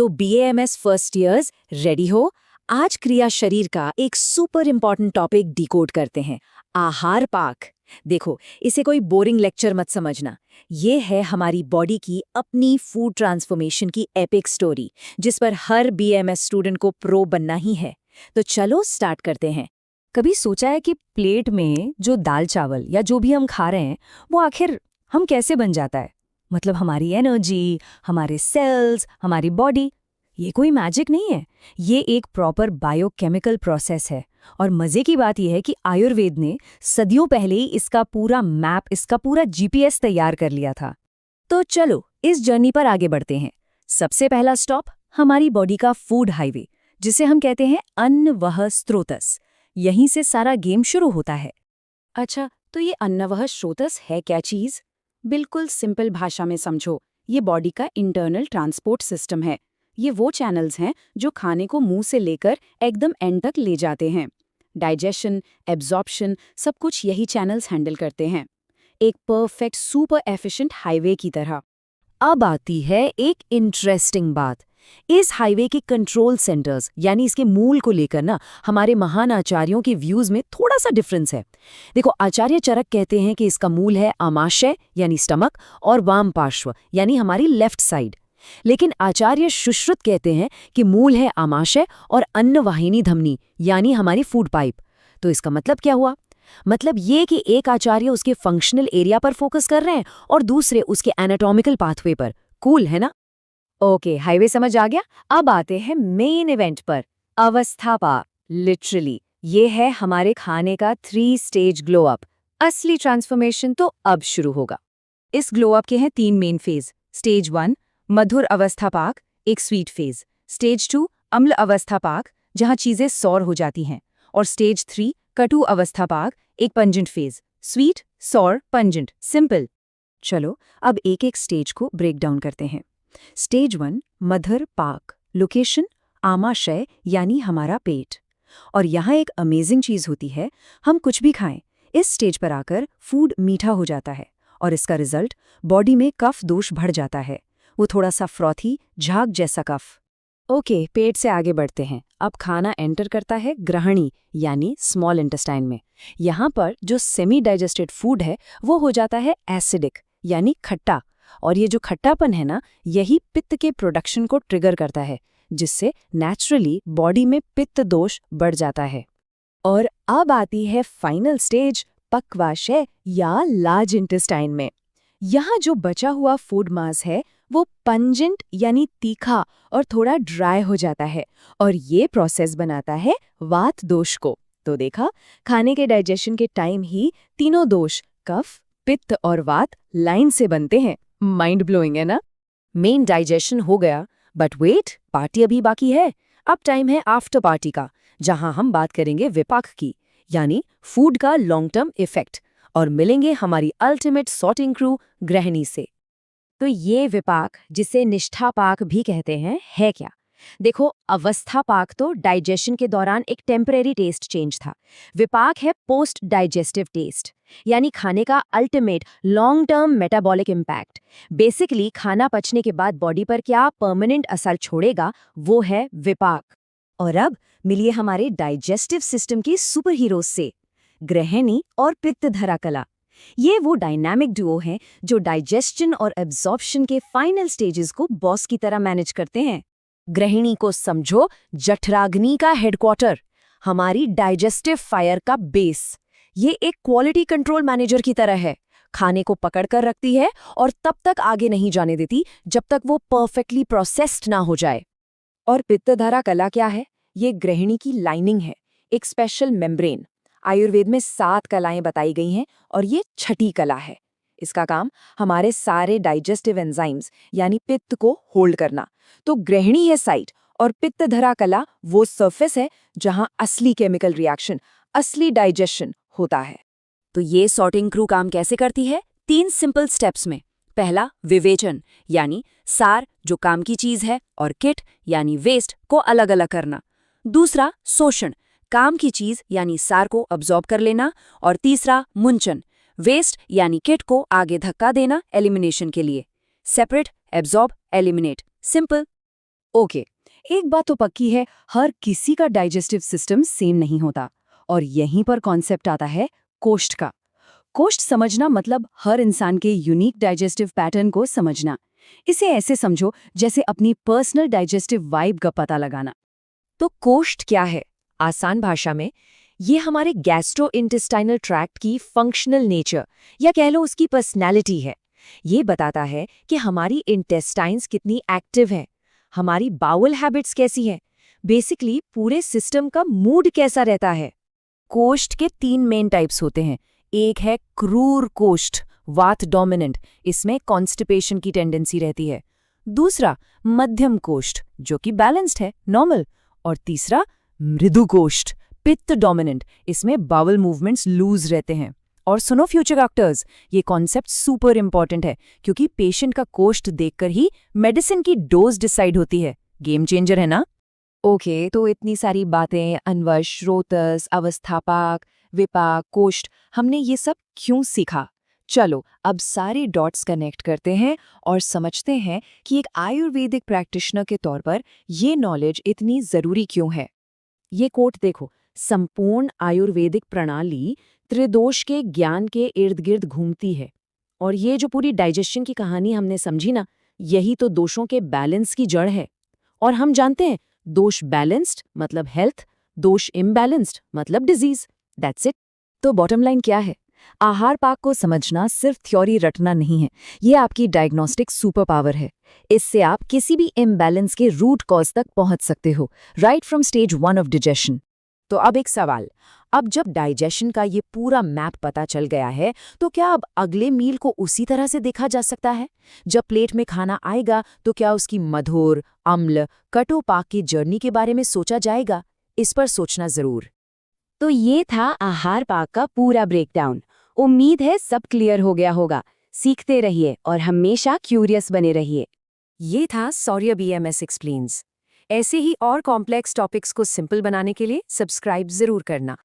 तो BAMS first years ready हो। आज क्रिया शरीर का एक सुपर इंपॉर्टेंट टॉपिक डिकोड करते हैं, आहार पाक। देखो, इसे कोई बोरिंग लेक्चर मत समझना। ये है हमारी बॉडी की अपनी फूड ट्रांसफॉर्मेशन की एपिक स्टोरी, जिस पर हर BAMS स्टूडेंट को प्रो बनना ही है। तो चलो स्टार्ट करते हैं। कभी सोचा है कि प्लेट में जो दाल चावल या जो भी हम खा रहे हैं वो आखिर हम कैसे बन जाता है? मतलब हमारी एनर्जी, हमारे सेल्स, हमारी बॉडी, ये कोई मैजिक नहीं है। ये एक प्रॉपर बायोकेमिकल प्रोसेस है। और मज़े की बात यह है कि आयुर्वेद ने सदियों पहले ही इसका पूरा मैप, इसका पूरा GPS तैयार कर लिया था। तो चलो इस जर्नी पर आगे बढ़ते हैं। सबसे पहला स्टॉप हमारी बॉडी का फूड हाईवे, जिसे हम कहते हैं अन्न वह स्रोतस। यहीं से सारा गेम शुरू होता है। अच्छा, तो ये अन्न वह स्रोतस है क्या चीज? बिल्कुल सिंपल भाषा में समझो, ये बॉडी का इंटरनल ट्रांसपोर्ट सिस्टम है। ये वो चैनल्स हैं जो खाने को मुंह से लेकर एकदम एंड तक ले जाते हैं। डाइजेशन, एब्जॉर्प्शन, सब कुछ यही चैनल्स हैंडल करते हैं, एक परफेक्ट सुपर एफिशिएंट हाईवे की तरह। अब आती है एक इंटरेस्टिंग बात। इस हाईवे के कंट्रोल सेंटर्स यानी इसके मूल को लेकर ना हमारे महान आचार्यों के व्यूज में थोड़ा सा डिफरेंस है। देखो, आचार्य चरक कहते हैं कि इसका मूल है आमाशय यानी स्टमक और वाम पार्श्व यानी हमारी लेफ्ट साइड। लेकिन आचार्य सुश्रुत कहते हैं कि मूल है आमाशय और अन्नवाहिनी धमनी यानी हमारी फूड पाइप। तो इसका मतलब क्या हुआ? मतलब ये कि एक आचार्य उसके फंक्शनल एरिया पर फोकस कर रहे हैं और दूसरे उसके एनाटॉमिकल पाथवे पर। कूल है ना? ओके, हाईवे समझ आ गया। अब आते हैं मेन इवेंट पर, अवस्थापा। लिटरली ये है हमारे खाने का 3 स्टेज ग्लो अप। असली ट्रांसफॉर्मेशन तो अब शुरू होगा। इस ग्लो अप के हैं 3 मेन फेज। स्टेज 1 मधुर अवस्थापाक, एक स्वीट फेज। स्टेज 2 अम्ल अवस्थापाक, जहां चीजें सौर हो जाती हैं। और स्टेज 3 कटु अवस्थापाक, एक पंजेंट फेज। स्वीट, सौर, पंजेंट, सिंपल। चलो अब एक एक स्टेज को ब्रेक डाउन करते हैं। स्टेज 1 मधुर पाक, लोकेशन आमाशय यानी हमारा पेट। और यहाँ एक अमेजिंग चीज होती है, हम कुछ भी खाएं, इस स्टेज पर आकर फूड मीठा हो जाता है और इसका रिजल्ट बॉडी में कफ दोष बढ़ जाता है। वो थोड़ा सा फ्रॉथी, झाग जैसा कफ। ओके, पेट से आगे बढ़ते हैं। अब खाना एंटर करता है ग्रहणी यानी स्मॉल इंटेस्टाइन में। यहाँ पर जो सेमी डाइजेस्टेड फूड है वो हो जाता है एसिडिक यानी खट्टा। और ये जो खट्टापन है ना, यही पित्त के प्रोडक्शन को ट्रिगर करता है, जिससे नेचुरली बॉडी में पित्त दोष बढ़ जाता है। और अब आती है फाइनल स्टेज, पक्वाशय या लार्ज इंटेस्टाइन में। यहाँ जो बचा हुआ फूड मास है वो पंजेंट यानी तीखा और थोड़ा ड्राई हो जाता है और ये प्रोसेस बनाता है वात दोष को। तो देखा, खाने के डाइजेशन के टाइम ही तीनों दोष कफ, पित्त और वात लाइन से बनते हैं। माइंड ब्लोइंग है ना? मेन डाइजेशन हो गया, बट वेट, पार्टी अभी बाकी है। अब टाइम है आफ्टर पार्टी का, जहां हम बात करेंगे विपाक की, यानी फूड का लॉन्ग टर्म इफेक्ट, और मिलेंगे हमारी अल्टीमेट सॉर्टिंग क्रू गृहिणी से। तो ये विपाक, जिसे निष्ठा पाक भी कहते हैं, है क्या? देखो, अवस्था पाक तो डाइजेशन के दौरान एक टेम्परेरी टेस्ट चेंज था। विपाक है पोस्ट डाइजेस्टिव टेस्ट, यानी खाने का ultimate long term metabolic impact. Basically खाना पचने के बाद बॉडी पर क्या परमानेंट असर छोड़ेगा, वो है विपाक। और अब मिलिए हमारे डाइजेस्टिव सिस्टम की सुपर हीरोज से, गृहिणी और पित्तधरा कला। ये वो डायनामिक डुओ हैं जो डाइजेशन और एब्जॉर्प्शन के फाइनल स्टेजेस को बॉस की तरह मैनेज करते हैं। गृहिणी को समझो जठराग्नि का हेडक्वार्टर, हमारी डाइजेस्टिव फायर का बेस। ये एक क्वालिटी कंट्रोल मैनेजर की तरह है, खाने को पकड़ कर रखती है और तब तक आगे नहीं जाने देती जब तक वो परफेक्टली प्रोसेस्ड ना हो जाए। और पित्तधरा कला क्या है? ये गृहिणी की लाइनिंग है, एक स्पेशल मेम्ब्रेन। आयुर्वेद में 7 कलाएं बताई गई हैं और ये छठी कला है। इसका काम हमारे सारे डाइजेस्टिव एंजाइम्स यानी पित्त को होल्ड करना। तो गृहिणी है साइट और पित्तधरा कला वो सरफेस है जहां असली केमिकल रिएक्शन, असली डाइजेशन होता है। तो ये सॉर्टिंग क्रू काम कैसे करती है? 3 सिंपल स्टेप्स में। पहला, विवेचन यानी सार जो काम की चीज है और किट यानी वेस्ट को अलग अलग करना। दूसरा, शोषण, काम की चीज यानी सार को अब्जॉर्ब कर लेना। और तीसरा, मुंचन, वेस्ट यानी किट को आगे धक्का देना एलिमिनेशन के लिए। Separate, absorb, eliminate, simple. Okay, एक बात तो पक्की है, हर किसी का डाइजेस्टिव सिस्टम सेम नहीं होता। और यहीं पर कॉन्सेप्ट आता है कोष्ठ का। कोष्ठ समझना मतलब हर इंसान के यूनिक डाइजेस्टिव पैटर्न को समझना। इसे ऐसे समझो जैसे अपनी पर्सनल डाइजेस्टिव वाइब का पता लगाना। तो कोष्ठ क्या है? आसान भाषा में ये हमारे गैस्ट्रोइंटेस्टाइनल ट्रैक्ट की फंक्शनल नेचर या कह लो उसकी पर्सनैलिटी है। ये बताता है कि हमारी इंटेस्टाइन्स कितनी एक्टिव है, हमारी बाउल हैबिट्स कैसी हैं, बेसिकली पूरे सिस्टम का मूड कैसा रहता है। कोष्ठ के 3 मेन टाइप्स होते हैं। एक है क्रूर कोष्ठ, वात डोमिनेंट, इसमें कॉन्स्टिपेशन की टेंडेंसी रहती है। दूसरा मध्यम कोष्ठ, जो कि बैलेंस्ड है, नॉर्मल। और तीसरा मृदु कोष्ठ, पित्त डोमिनेंट, इसमें बाउल मूवमेंट्स लूज रहते हैं। और सुनो फ्यूचर डॉक्टर्स, ये कॉन्सेप्ट सुपर इंपॉर्टेंट है क्योंकि पेशेंट का कोष्ठ देखकर ही मेडिसिन की डोज डिसाइड होती है। गेम चेंजर है ना? ओके, तो इतनी सारी बातें, अन्वश, स्रोतस, अवस्थापक, विपाक, कोष्ठ, हमने ये सब क्यों सीखा? चलो अब सारे डॉट्स कनेक्ट करते हैं और समझते हैं कि एक आयुर्वेदिक प्रैक्टिशनर के तौर पर ये नॉलेज इतनी ज़रूरी क्यों है। ये कोट देखो, संपूर्ण आयुर्वेदिक प्रणाली त्रिदोष के ज्ञान के इर्द गिर्द घूमती है। और ये जो पूरी डाइजेशन की कहानी हमने समझी ना, यही तो दोषों के बैलेंस की जड़ है। और हम जानते हैं, दोष बैलेंस्ड मतलब हेल्थ, दोष इम्बैलेंस्ड मतलब डिजीज। That's it. तो बॉटम लाइन क्या है? आहार पाक को समझना सिर्फ थ्योरी रटना नहीं है, ये आपकी डायग्नोस्टिक सुपर पावर है। इससे आप किसी भी इम्बैलेंस के रूट कॉज तक पहुंच सकते हो, right from stage 1 of digestion. तो अब एक सवाल, अब जब डाइजेशन का ये पूरा मैप पता चल गया है, तो क्या अब अगले मील को उसी तरह से देखा जा सकता है? जब प्लेट में खाना आएगा तो क्या उसकी मधुर, अम्ल, कटोपाक की जर्नी के बारे में सोचा जाएगा? इस पर सोचना जरूर। तो ये था आहार पाक का पूरा ब्रेकडाउन। उम्मीद है सब क्लियर हो गया होगा। सीखते रहिए और हमेशा क्यूरियस बने रहिए। ये था सौर्य BMS एक्सप्लेन्स। ऐसे ही और कॉम्प्लेक्स टॉपिक्स को सिंपल बनाने के लिए सब्सक्राइब जरूर करना।